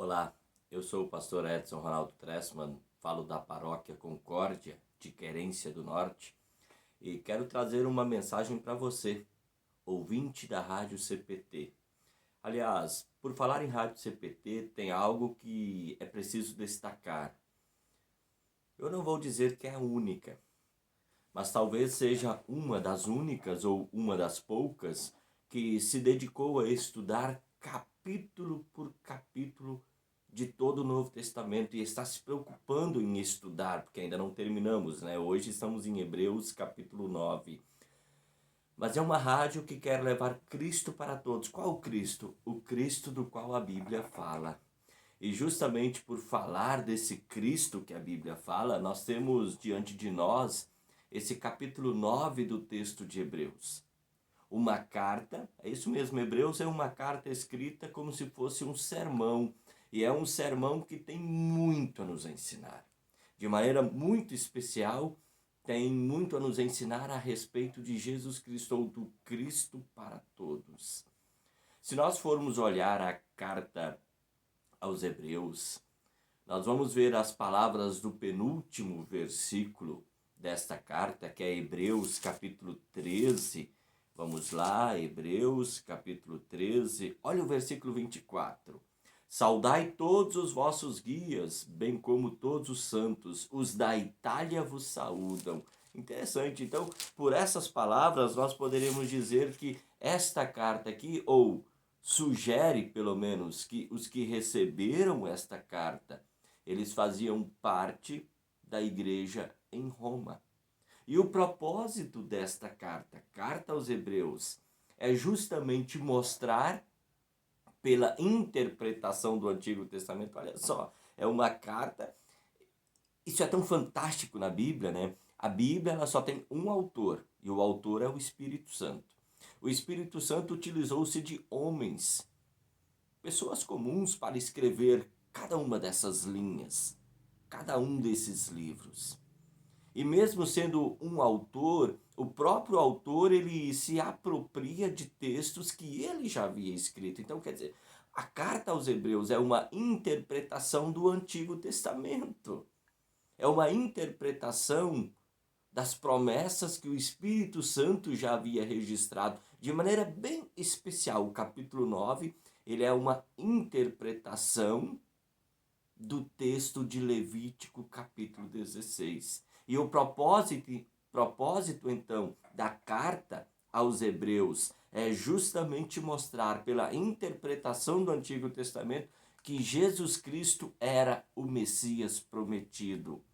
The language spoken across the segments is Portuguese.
Olá, eu sou o pastor Edson Ronaldo Tressman, falo da paróquia Concórdia de Querência do Norte e quero trazer uma mensagem para você, ouvinte da Rádio CPT. Aliás, por falar em Rádio CPT, tem algo que é preciso destacar. Eu não vou dizer que é a única, mas talvez seja uma das únicas ou uma das poucas que se dedicou a estudar capítulo por capítulo de todo o Novo Testamento e está se preocupando em estudar, porque ainda não terminamos, né? Hoje estamos em Hebreus capítulo 9. Mas é uma rádio que quer levar Cristo para todos. Qual o Cristo? O Cristo do qual a Bíblia fala. E justamente por falar desse Cristo que a Bíblia fala, nós temos diante de nós esse capítulo 9 do texto de Hebreus. Uma carta, é isso mesmo, Hebreus é uma carta escrita como se fosse um sermão. E é um sermão que tem muito a nos ensinar. De maneira muito especial, tem muito a nos ensinar a respeito de Jesus Cristo, ou do Cristo para todos. Se nós formos olhar a carta aos Hebreus, nós vamos ver as palavras do penúltimo versículo desta carta, que é Hebreus capítulo 13. Vamos lá, Hebreus capítulo 13, olha o versículo 24. Saudai todos os vossos guias, bem como todos os santos, os da Itália vos saúdam. Interessante, então, por essas palavras nós poderíamos dizer que esta carta aqui, ou sugere pelo menos que os que receberam esta carta, eles faziam parte da igreja em Roma. E o propósito desta carta, Carta aos Hebreus, é justamente mostrar pela interpretação do Antigo Testamento, olha só, é uma carta, isso é tão fantástico na Bíblia, né? A Bíblia ela só tem um autor, e o autor é o Espírito Santo. O Espírito Santo utilizou-se de homens, pessoas comuns, para escrever cada uma dessas linhas, cada um desses livros. E mesmo sendo um autor, o próprio autor ele se apropria de textos que ele já havia escrito. Então, quer dizer, a carta aos Hebreus é uma interpretação do Antigo Testamento. É uma interpretação das promessas que o Espírito Santo já havia registrado de maneira bem especial. O capítulo 9, ele é uma interpretação do texto de Levítico capítulo 16. E o propósito então da carta aos Hebreus é justamente mostrar pela interpretação do Antigo Testamento que Jesus Cristo era o Messias prometido.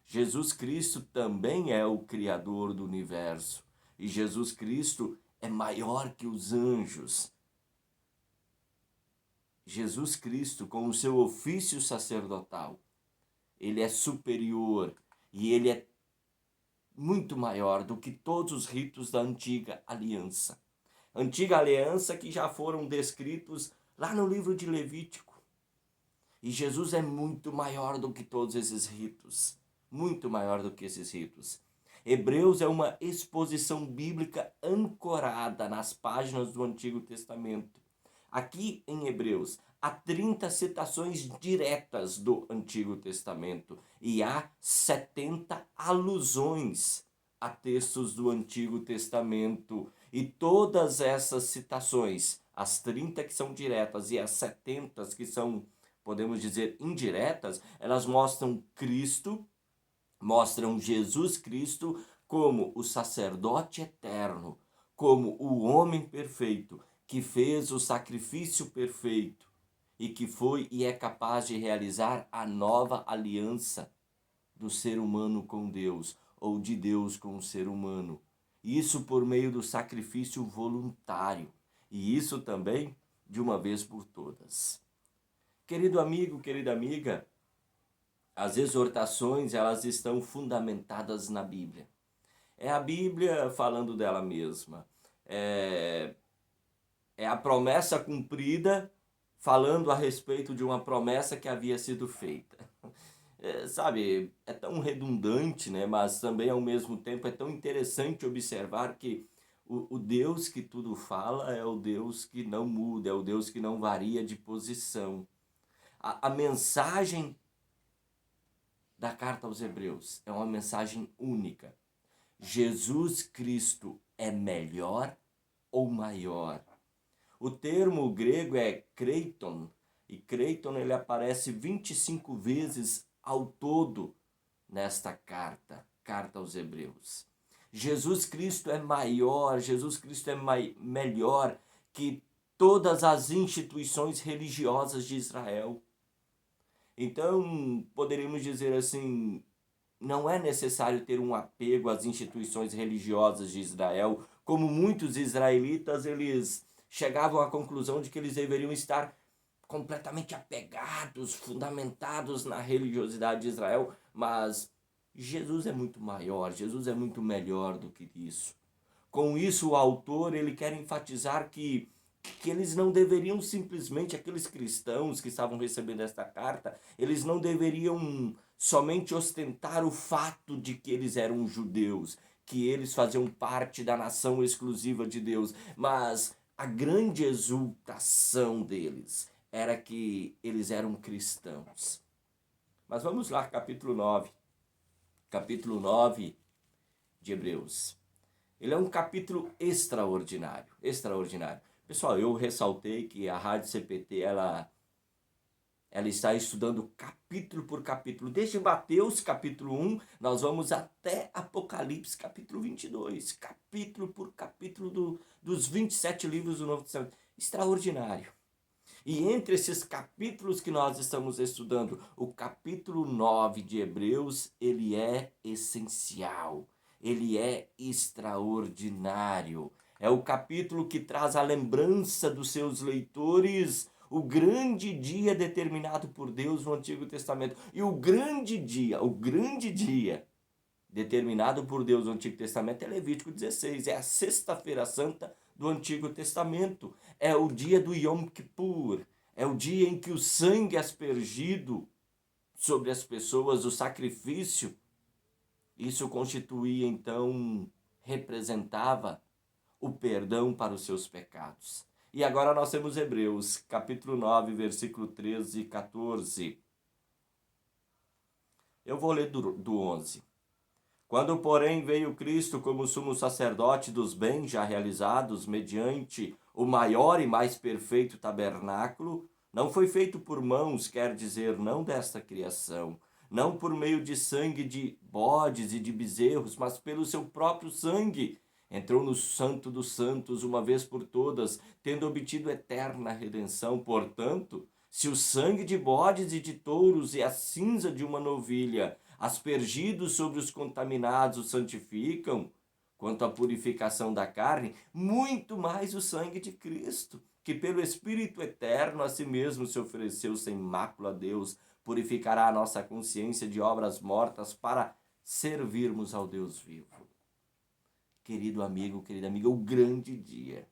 Jesus Cristo também é o Criador do universo. E Jesus Cristo é maior que os anjos. Jesus Cristo, com o seu ofício sacerdotal, ele é superior e ele é muito maior do que todos os ritos da antiga aliança. Antiga aliança que já foram descritos lá no livro de Levítico. E Jesus é muito maior do que todos esses ritos. Muito maior do que esses ritos. Hebreus é uma exposição bíblica ancorada nas páginas do Antigo Testamento. Aqui em Hebreus, há 30 citações diretas do Antigo Testamento e há 70 alusões a textos do Antigo Testamento. E todas essas citações, as 30 que são diretas e as 70 que são, podemos dizer, indiretas, elas mostram Cristo, mostram Jesus Cristo como o sacerdote eterno, como o homem perfeito, que fez o sacrifício perfeito e que foi e é capaz de realizar a nova aliança do ser humano com Deus, ou de Deus com o ser humano. Isso por meio do sacrifício voluntário, e isso também de uma vez por todas. Querido amigo, querida amiga, as exortações elas estão fundamentadas na Bíblia. É a Bíblia falando dela mesma. É a promessa cumprida falando a respeito de uma promessa que havia sido feita. Sabe, é tão redundante, né? Mas também ao mesmo tempo é tão interessante observar que o Deus que tudo fala é o Deus que não muda, é o Deus que não varia de posição. A mensagem da carta aos Hebreus é uma mensagem única. Jesus Cristo é melhor ou maior? O termo grego é kreiton, e kreiton ele aparece 25 vezes ao todo nesta carta aos Hebreus. Jesus Cristo é maior, Jesus Cristo é melhor que todas as instituições religiosas de Israel. Então, poderíamos dizer assim, não é necessário ter um apego às instituições religiosas de Israel, como muitos israelitas, eles chegavam à conclusão de que eles deveriam estar completamente apegados, fundamentados na religiosidade de Israel, mas Jesus é muito maior, Jesus é muito melhor do que isso. Com isso, o autor ele quer enfatizar que eles não deveriam simplesmente, aqueles cristãos que estavam recebendo esta carta, eles não deveriam somente ostentar o fato de que eles eram judeus, que eles faziam parte da nação exclusiva de Deus, mas a grande exultação deles era que eles eram cristãos. Mas vamos lá, capítulo 9 de Hebreus. Ele é um capítulo extraordinário. Pessoal, eu ressaltei que a Rádio CPT, ela está estudando capítulo por capítulo. Desde Mateus, capítulo 1, nós vamos até Apocalipse, capítulo 22. Capítulo por capítulo dos 27 livros do Novo Testamento. Extraordinário. E entre esses capítulos que nós estamos estudando, o capítulo 9 de Hebreus, ele é essencial. Ele é extraordinário. É o capítulo que traz a lembrança dos seus leitores, o grande dia determinado por Deus no Antigo Testamento. E o grande dia determinado por Deus no Antigo Testamento é Levítico 16, é a sexta-feira santa do Antigo Testamento. É o dia do Yom Kippur, é o dia em que o sangue é aspergido sobre as pessoas, o sacrifício. Isso constituía, então, representava o perdão para os seus pecados. E agora nós temos Hebreus, capítulo 9, versículo 13 e 14. Eu vou ler do 11. Quando, porém, veio Cristo como sumo sacerdote dos bens já realizados mediante o maior e mais perfeito tabernáculo, não foi feito por mãos, quer dizer, não desta criação, não por meio de sangue de bodes e de bezerros, mas pelo seu próprio sangue, entrou no Santo dos Santos uma vez por todas, tendo obtido eterna redenção. Portanto, se o sangue de bodes e de touros e a cinza de uma novilha, aspergidos sobre os contaminados, os santificam, quanto à purificação da carne, muito mais o sangue de Cristo, que pelo Espírito eterno a si mesmo se ofereceu sem mácula a Deus, purificará a nossa consciência de obras mortas para servirmos ao Deus vivo. Querido amigo, querida amiga, o grande dia.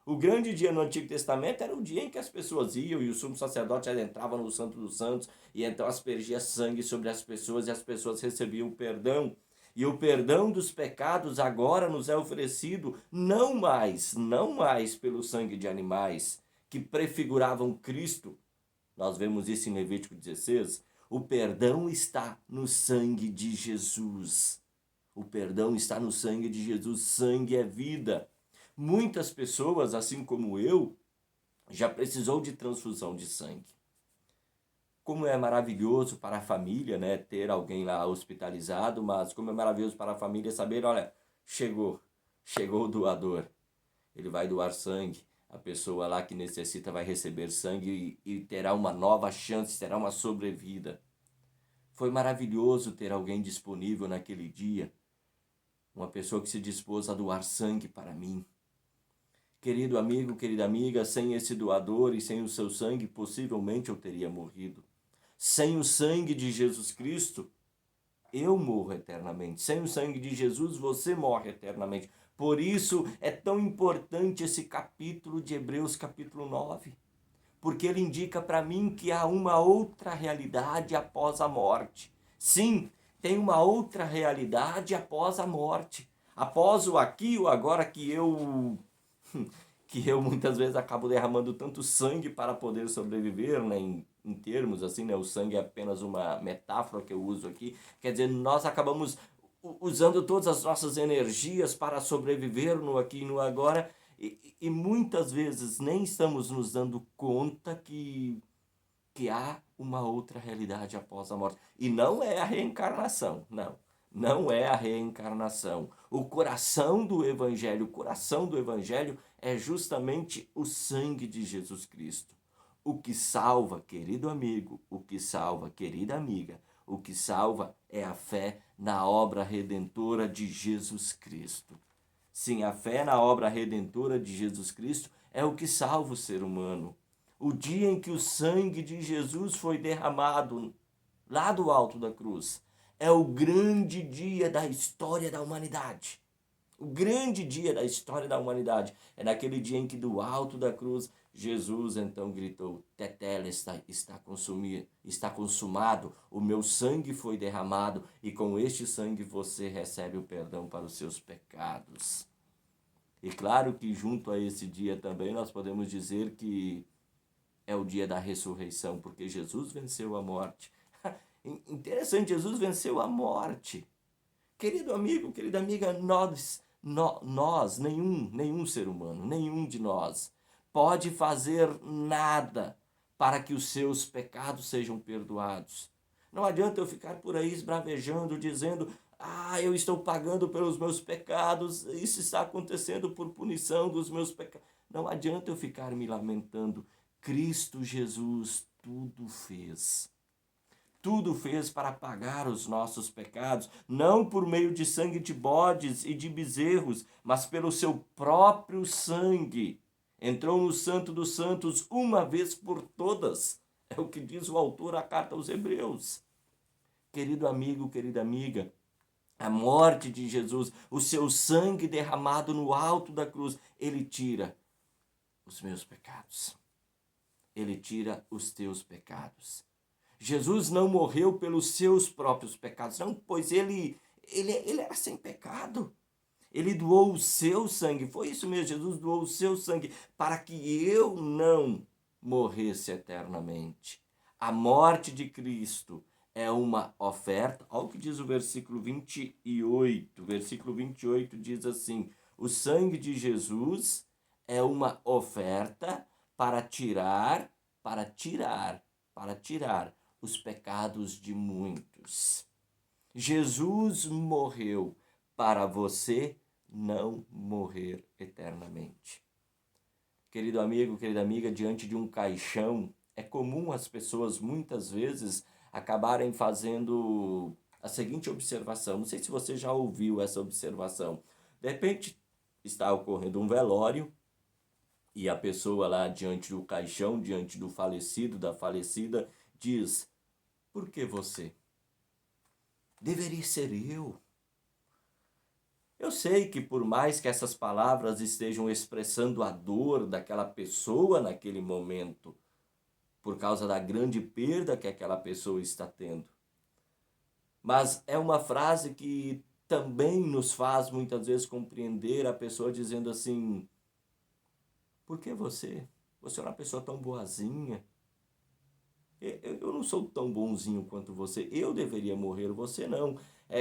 O grande dia no Antigo Testamento era o dia em que as pessoas iam e o sumo sacerdote entrava no Santo dos Santos e então aspergia sangue sobre as pessoas e as pessoas recebiam perdão. E o perdão dos pecados agora nos é oferecido não mais pelo sangue de animais que prefiguravam Cristo. Nós vemos isso em Levítico 16. O perdão está no sangue de Jesus. O perdão está no sangue de Jesus. Sangue é vida. Muitas pessoas, assim como eu, já precisou de transfusão de sangue. Como é maravilhoso para a família, né, ter alguém lá hospitalizado, mas como é maravilhoso para a família saber, olha, chegou o doador. Ele vai doar sangue. A pessoa lá que necessita vai receber sangue e terá uma nova chance, terá uma sobrevida. Foi maravilhoso ter alguém disponível naquele dia. Uma pessoa que se dispôs a doar sangue para mim. Querido amigo, querida amiga, sem esse doador e sem o seu sangue, possivelmente eu teria morrido. Sem o sangue de Jesus Cristo, eu morro eternamente. Sem o sangue de Jesus, você morre eternamente. Por isso é tão importante esse capítulo de Hebreus, capítulo 9. Porque ele indica para mim que há uma outra realidade após a morte. Sim, tem uma outra realidade após a morte. Após o aqui, o agora que que eu muitas vezes acabo derramando tanto sangue para poder sobreviver, né, em termos assim, né, o sangue é apenas uma metáfora que eu uso aqui, quer dizer, nós acabamos usando todas as nossas energias para sobreviver no aqui e no agora, e muitas vezes nem estamos nos dando conta que há uma outra realidade após a morte. E não é a reencarnação, não. Não é a reencarnação. O coração do Evangelho é justamente o sangue de Jesus Cristo. O que salva, querido amigo, o que salva, querida amiga, o que salva é a fé na obra redentora de Jesus Cristo. Sim, a fé na obra redentora de Jesus Cristo é o que salva o ser humano. O dia em que o sangue de Jesus foi derramado lá do alto da cruz é o grande dia da história da humanidade. O grande dia da história da humanidade é naquele dia em que do alto da cruz Jesus então gritou: Tetelestai, está consumado, o meu sangue foi derramado e com este sangue você recebe o perdão para os seus pecados. E claro que junto a esse dia também nós podemos dizer que é o dia da ressurreição, porque Jesus venceu a morte. Interessante, Jesus venceu a morte. Querido amigo, querida amiga, nenhum ser humano, nenhum de nós pode fazer nada para que os seus pecados sejam perdoados. Não adianta eu ficar por aí esbravejando, dizendo: eu estou pagando pelos meus pecados, isso está acontecendo por punição dos meus pecados. Não adianta eu ficar me lamentando. Cristo Jesus tudo fez. Tudo fez para pagar os nossos pecados, não por meio de sangue de bodes e de bezerros, mas pelo seu próprio sangue. Entrou no Santo dos Santos uma vez por todas. É o que diz o autor da carta aos Hebreus. Querido amigo, querida amiga, a morte de Jesus, o seu sangue derramado no alto da cruz, ele tira os meus pecados. Ele tira os teus pecados. Jesus não morreu pelos seus próprios pecados, não, pois ele era sem pecado. Ele doou o seu sangue, foi isso mesmo, Jesus doou o seu sangue para que eu não morresse eternamente. A morte de Cristo é uma oferta. Olha o que diz o versículo 28. Versículo 28 diz assim: o sangue de Jesus é uma oferta para tirar os pecados de muitos. Jesus morreu para você não morrer eternamente. Querido amigo, querida amiga, diante de um caixão, é comum as pessoas muitas vezes acabarem fazendo a seguinte observação. Não sei se você já ouviu essa observação. De repente está ocorrendo um velório e a pessoa lá diante do caixão, diante do falecido, da falecida, diz: por que você? Deveria ser eu. Eu sei que por mais que essas palavras estejam expressando a dor daquela pessoa naquele momento, por causa da grande perda que aquela pessoa está tendo, mas é uma frase que também nos faz muitas vezes compreender a pessoa dizendo assim: por que você? Você é uma pessoa tão boazinha. Eu não sou tão bonzinho quanto você. Eu deveria morrer, você não.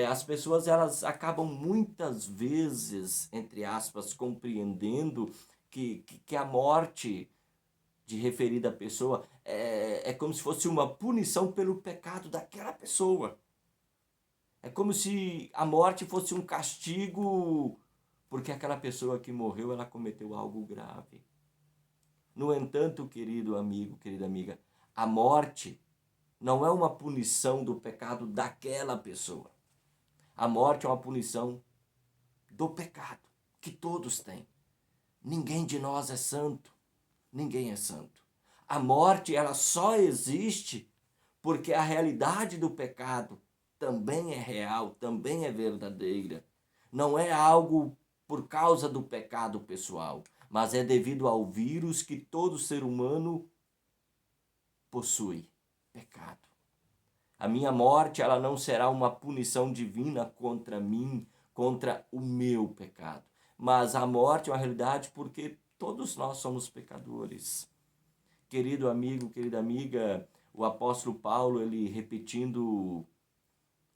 As pessoas elas acabam muitas vezes, entre aspas, compreendendo que a morte de referida pessoa é como se fosse uma punição pelo pecado daquela pessoa. É como se a morte fosse um castigo porque aquela pessoa que morreu, ela cometeu algo grave. No entanto, querido amigo, querida amiga, a morte não é uma punição do pecado daquela pessoa. A morte é uma punição do pecado que todos têm. Ninguém de nós é santo. Ninguém é santo. A morte, ela só existe porque a realidade do pecado também é real, também é verdadeira. Não é algo por causa do pecado pessoal, mas é devido ao vírus que todo ser humano possui, pecado. A minha morte, ela não será uma punição divina contra mim, contra o meu pecado. Mas a morte é uma realidade porque Todos nós somos pecadores. Querido amigo, querida amiga, o apóstolo Paulo, ele repetindo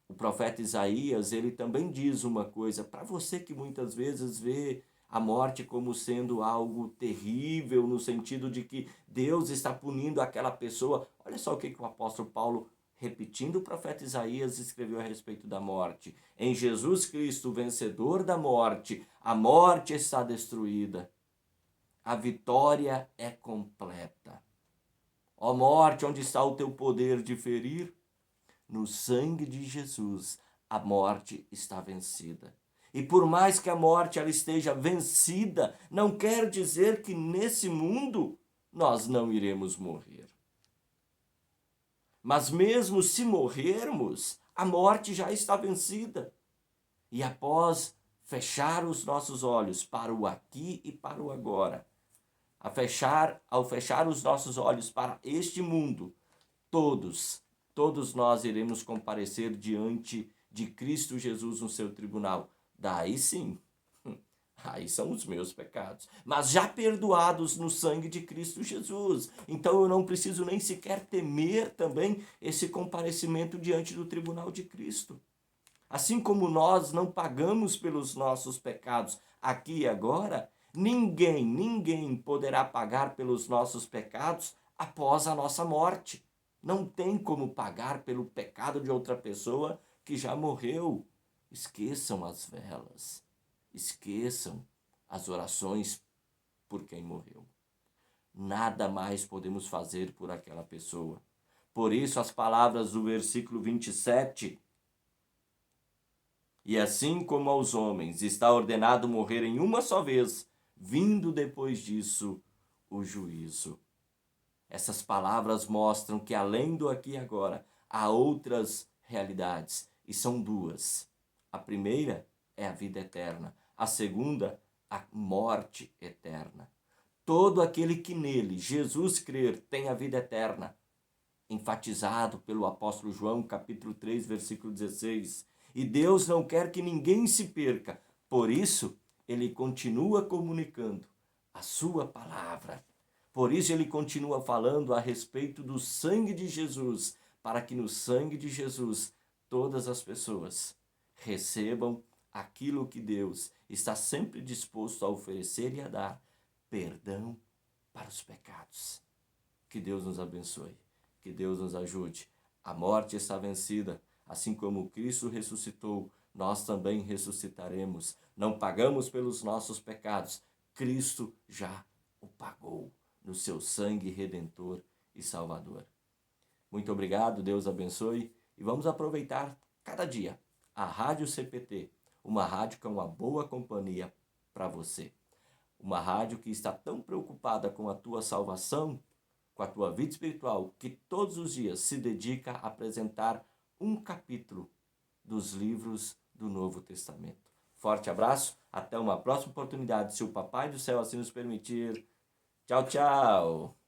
o profeta Isaías, ele também diz uma coisa, para você que muitas vezes vê a morte como sendo algo terrível, no sentido de que Deus está punindo aquela pessoa. Olha só o que o apóstolo Paulo, repetindo o profeta Isaías, escreveu a respeito da morte. Em Jesus Cristo, vencedor da morte, a morte está destruída. A vitória é completa. Ó morte, onde está o teu poder de ferir? No sangue de Jesus, a morte está vencida. E por mais que a morte ela esteja vencida, não quer dizer que nesse mundo nós não iremos morrer. Mas mesmo se morrermos, a morte já está vencida. E após fechar os nossos olhos para o aqui e para o agora, ao fechar os nossos olhos para este mundo, todos nós iremos comparecer diante de Cristo Jesus no seu tribunal. Daí sim, aí são os meus pecados, mas já perdoados no sangue de Cristo Jesus. Então eu não preciso nem sequer temer também esse comparecimento diante do tribunal de Cristo. Assim como nós não pagamos pelos nossos pecados aqui e agora, ninguém poderá pagar pelos nossos pecados após a nossa morte. Não tem como pagar pelo pecado de outra pessoa que já morreu. Esqueçam as velas. Esqueçam as orações por quem morreu. Nada mais podemos fazer por aquela pessoa. Por isso as palavras do versículo 27. E assim como aos homens está ordenado morrer em uma só vez, vindo depois disso o juízo. Essas palavras mostram que além do aqui e agora, há outras realidades, e são duas. A primeira é a vida eterna, a segunda, a morte eterna. Todo aquele que nele, Jesus, crer, tem a vida eterna, enfatizado pelo apóstolo João, capítulo 3, versículo 16. E Deus não quer que ninguém se perca, por isso ele continua comunicando a sua palavra. Por isso ele continua falando a respeito do sangue de Jesus, para que no sangue de Jesus todas as pessoas recebam aquilo que Deus está sempre disposto a oferecer e a dar, perdão para os pecados. Que Deus nos abençoe, que Deus nos ajude. A morte está vencida, assim como Cristo ressuscitou, nós também ressuscitaremos. Não pagamos pelos nossos pecados, Cristo já o pagou no seu sangue redentor e salvador. Muito obrigado, Deus abençoe, e vamos aproveitar cada dia a Rádio CPT, uma rádio que é uma boa companhia para você. Uma rádio que está tão preocupada com a tua salvação, com a tua vida espiritual, que todos os dias se dedica a apresentar um capítulo dos livros do Novo Testamento. Forte abraço, até uma próxima oportunidade, se o Papai do Céu assim nos permitir. Tchau, tchau!